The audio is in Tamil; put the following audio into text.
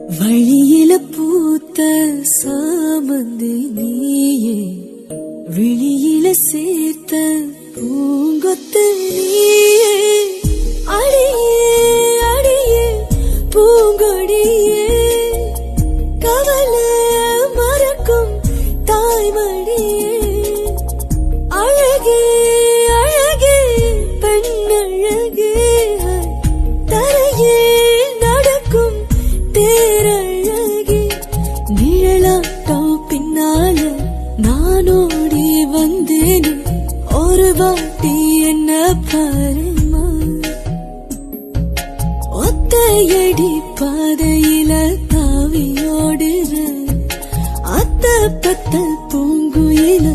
வழியில பூத்த சாமந்தி நீயே, விழியில சேர்த்த பூங்கொத்து நீயே, அடியே அடியே பூங்கொடியே, கவலை மறக்கும் தாய்மடியே, அழகே அழகே பெண்ணழகே, தரையே நடக்கும் தேரழகே, நிழலாட்டம் பின்னால நானோடி வந்தேனே, ஒரு வாட்டி என்ன பாருமா, ஒத்தையடி பாதையில தாவியோடுற அத்த பத்த பூங்குயில